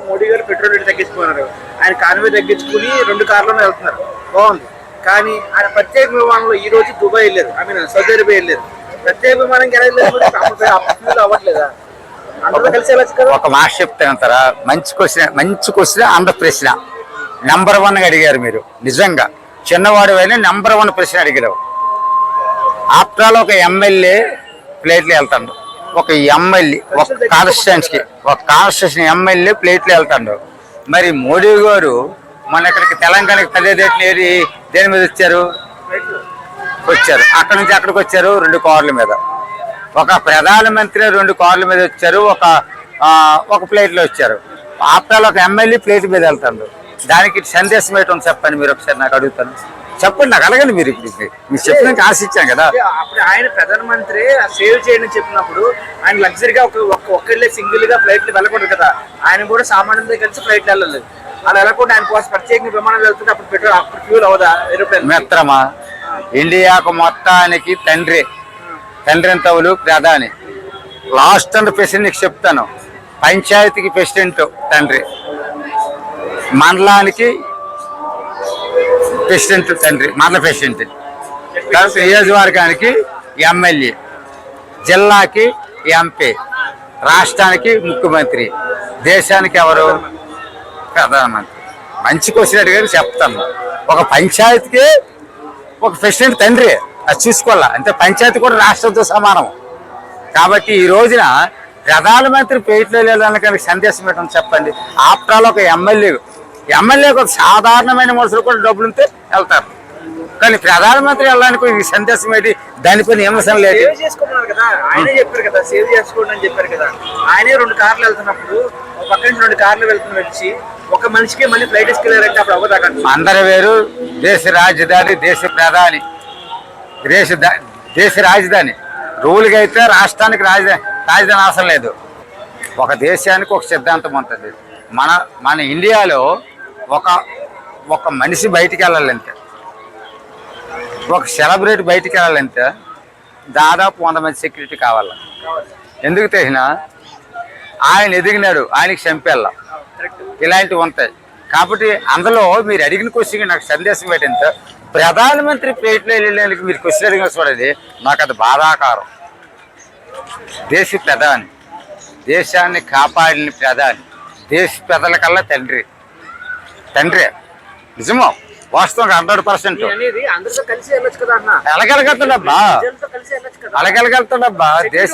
మోడీ గారు petrol rate తగ్గించుకున్నారు. ఆయన Conway తగ్గించుకుని 2 కార్లలో వెళ్తున్నారు, బాగుంది. కానీ ఆయన ప్రత్యేక విమానంలో ఈ రోజు దుబాయ్ వెళ్ళారు, సౌదీ అరేబియా వెళ్ళారు. ప్రత్యేక విమానానికి ఎలా వెళ్ళారు అవ్వట్లేదా? అందరూ కలిసి వెళ్ళచ్చు కదా. ఒక మాట చెప్తానంటారా? మంచి క్వశ్చన్ అంత ప్రశ్న నెంబర్ 1 అడిగారు మీరు. నిజంగా చిన్నవాడు అయినా నెంబర్ 1 ప్రశ్న అడిగారు. ఆఫ్టర్ ఆల్ ఒక ఎమ్మెల్యే ఫ్లైట్లో వెళ్తాడు, ఒక ఎమ్మెల్యే ఒక కాన్స్టిట్యూషన్ ఎమ్మెల్యే ఫ్లైట్లో వెళ్తాడు. మరి మోడీ గారు మన ఇక్కడికి తెలంగాణకి దేని మీద వచ్చారు? అక్కడి నుంచి అక్కడికి వచ్చారు 2 కార్ల మీద. ఒక ప్రధానమంత్రి 2 కార్ల మీద వచ్చారు, ఒక ఫ్లైట్లో వచ్చారు. ఆఫ్టర్ ఆల్ ఒక ఎమ్మెల్యే ఫ్లైట్ మీద వెళ్తాడు. దానికి సందేశం ఏంటో చెప్పండి మీరు ఒకసారి, నాకు అడుగుతాను. చెప్పండి, నాకు అడగండి. మీరు చెప్పడానికి ఆశించాం కదా. అప్పుడు ఆయన ప్రధానమంత్రి సేవ్ చేయని చెప్పినప్పుడు ఆయన లగ్జరీగా ఒక్కళ్ళే సింగిల్ గా ఫ్లైట్లు వెళ్ళకూడదు కదా. ఆయన కూడా సామాన్యులతో కలిసి ఫ్లైట్లు వెళ్ళలేదు. అలా వెళ్ళకుండా ఆయన కోసం ప్రత్యేక విమానాలు వెళ్తుంటే అప్పుడు ఫ్యూల్ అవదా ఏరోప్లేన్? మిత్రమా, ఇండియాకు మొత్తానికి తండ్రి తవులు ప్రధాని. లాస్ట్ అండ్ ప్రెసిడెంట్ నీకు చెప్తాను. పంచాయతీకి ప్రెసిడెంట్ తండ్రి, మండలానికి ప్రెసిడెంట్ తండ్రి, మండల ప్రెసిడెంట్, నియోజకవర్గానికి ఎమ్మెల్యే, జిల్లాకి ఎంపీ, రాష్ట్రానికి ముఖ్యమంత్రి, దేశానికి ఎవరు? ప్రధానమంత్రి. మంచి క్వశ్చన్ అడిగారు, చెప్తాను. ఒక పంచాయతీకి ఒక ప్రెసిడెంట్ తండ్రి, అది చూసుకోవాలా. అంటే పంచాయతీ కూడా రాష్ట్రంతో సమానం. కాబట్టి ఈ రోజున ప్రధానమంత్రి పేట్లో వెళ్ళడానికి సందేశం ఏంటని చెప్పండి. ఆఫ్టర్ ఆల్ ఒక ఎమ్మెల్యే ఒక సాధారణమైన మనుషులు కూడా డబ్బులు ఉంటే వెళ్తారు. కానీ ప్రధానమంత్రి వెళ్ళడానికి ఈ సందేశం ఏంటి? దానిపైన విమర్శనం లేదు. సేవ్ చేసుకోమన్నారు కదా, ఆయనే చెప్పారు కదా, సేవ్ చేసుకోండి అని చెప్పారు కదా. ఆయనే 2 కార్లు వెళ్తున్నప్పుడు ఒక పక్క నుంచి 2 కార్లు వెళ్తున్న వచ్చి ఒక మనిషికి మళ్ళీ ఫ్లైట్ తీసుకెళ్లారంటే అప్పుడు అవ్వదాకా. అందరు వేరు. దేశ రాజధాని, దేశ ప్రధాని, దేశ రాజధాని. రూల్గా అయితే రాష్ట్రానికి రాజధాని అవసరం లేదు. ఒక దేశానికి ఒక సిద్ధాంతం ఉంటుంది. మన ఇండియాలో ఒక మనిషి బయటికి వెళ్ళాలంటే, ఒక సెలబ్రిటీ బయటికి వెళ్ళాలంటే దాదాపు 100 మంది సెక్యూరిటీ కావాలి. ఎందుకు తెలిసినా ఆయన ఎదిగినాడు, ఆయనకి చంపేళ్ళ, ఇలాంటివి ఉంటాయి. కాబట్టి అందులో మీరు అడిగిన క్వశ్చన్ నాకు సందేశం ఏంటంటే, ప్రధానమంత్రి ప్లేట్లో వెళ్ళడానికి మీరు క్వశ్చన్ అడిగిన చూడండి, నాకు అది బాధాకారం. దేశ ప్రధాని, దేశాన్ని కాపాడిన ప్రధాని, దేశ ప్రజల కల్లా తండ్రి. నిజమో వాస్తవం 100%. ఎలాగెళ్తాడబ్బా, దేశ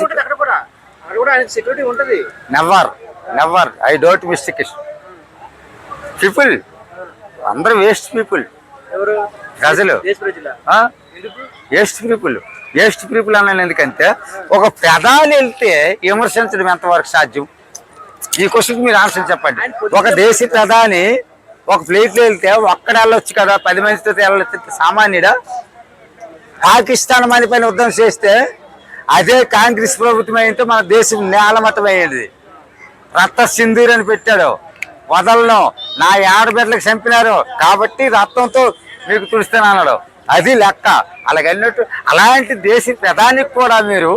never I don't mistake people. అందరూ వేస్ట్ పీపుల్, ప్రజలు వేస్ట్ పీపుల్ అన్నాను. ఎందుకంటే ఒక ప్రధాని వెళ్తే విమర్శించడం ఎంతవరకు సాధ్యం? ఈ క్వశ్చన్కి మీరు ఆన్సర్ చెప్పండి. ఒక దేశ ప్రధాని ఒక ఫ్లైట్లో వెళ్తే ఒక్కడ వెళ్ళొచ్చు కదా, 10 మందితో వెళ్ళొచ్చు. సామాన్యుడా? పాకిస్తాన్ మన పైన యుద్ధం చేస్తే అదే కాంగ్రెస్ ప్రభుత్వం అయితే మన దేశం నేలమట్టం అయ్యేది. రక్త సింధూర్ అని పెట్టాడు, వదలను, నా 6 బిడ్డలకు చంపినారు కాబట్టి రక్తంతో మీకు తుడుస్తాను అన్నాడు. అది లెక్క. అలాగన్నట్టు అలాంటి దేశ ప్రధానికి కూడా మీరు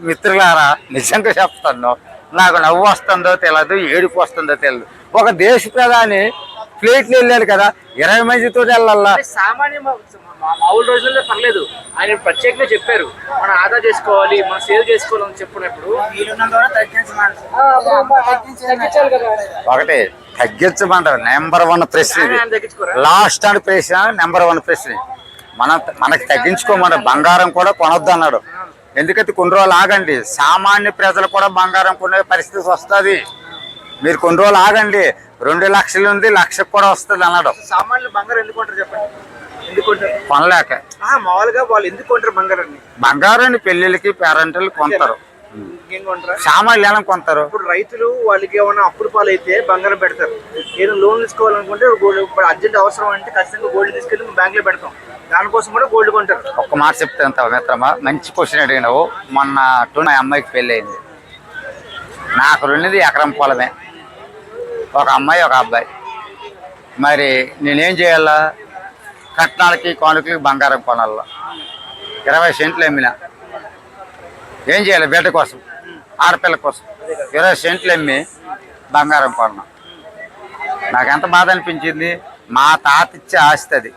మిత్రులారా, నిజంగా చెప్తాను, నాకు నవ్వు వస్తుందో తెలియదు, ఏడుపు వస్తుందో తెలియదు. ఒక దేశ ప్రధాని ఫ్లైట్లో వెళ్ళాడు కదా, 20 మందితో వెళ్ళాలా. సామాన్య మామూలు రోజుల్లో పర్లేదు, ఆయన ప్రత్యేకంగా చెప్పారు మనం ఆదా చేసుకోవాలి, మనం సేవ్ చేసుకోవాలని చెప్పినప్పుడు ఒకటి తగ్గించమంటారు. నెంబర్ 1 ప్రశ్న ఇది. లాస్ట్ అండ్ ప్రశ్న నెంబర్ 1 ప్రశ్న. మనకి తగ్గించుకోమన్నాడు. బంగారం కూడా కొనొద్దు అన్నాడు. ఎందుకంటే కొన్ని రోజులు ఆగండి, సామాన్య ప్రజలు కూడా బంగారం కొనే పరిస్థితి వస్తుంది. మీరు కొన్ని రోజులు ఆగండి, 2 లక్షలు ఉంది, 1,00,000 కూడా వస్తుంది అన్నాడు. సామాన్యులు బంగారం ఎందుకు కొంటారు చెప్పండి? కొనలేక. మామూలుగా వాళ్ళు ఎందుకు కొంటారు బంగారాన్ని? బంగారాన్ని పెళ్లిళ్ళకి, పేరెంట్లు కొంటారు. సామాన్లు ఎలా కొంటారు? ఇప్పుడు రైతులు వాళ్ళకి ఏమైనా అప్పుల పాలైతే బంగారం పెడతారు. ఏదైనా లోన్ తీసుకోవాలనుకుంటే ఇప్పుడు అర్జెంట్ అవసరం అంటే ఖచ్చితంగా గోల్డ్ తీసుకెళ్ళి బ్యాంక్ లో పెడతాం. దానికోసం కూడా గోల్డ్ కొంటారు. ఒక్క మాట చెప్తాను మిత్రమా, మంచి క్వశ్చన్ అడిగినావు. మొన్న నా అమ్మాయికి పెళ్ళి అయింది. నాకు 2 ఎకరం పొలమే, ఒక అమ్మాయి ఒక అబ్బాయి. మరి నేనేం చేయాలా? కట్నాలకి కానుకలకి బంగారం కొనాల. 20 సెంట్లు అమ్మినా. ఏం చేయాలి? బిడ్డ కోసం, ఆడపిల్ల కోసం 20 సెంట్లు అమ్మి బంగారం కొన్నా. నాకు ఎంత బాధ అనిపించింది, మా తాత ఇచ్చే ఆస్తి అది,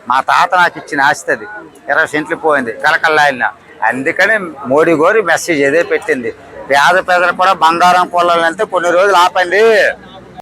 మా తాత నాకు ఇచ్చిన ఆస్తి అది 20 సెంట్లు పోయింది కలకల్లాయిన. అందుకని మోడీ గారు మెసేజ్ అదే పెట్టింది, పేద ప్రజలు కూడా బంగారం కొనాలంటే కొన్ని రోజులు ఆపండి,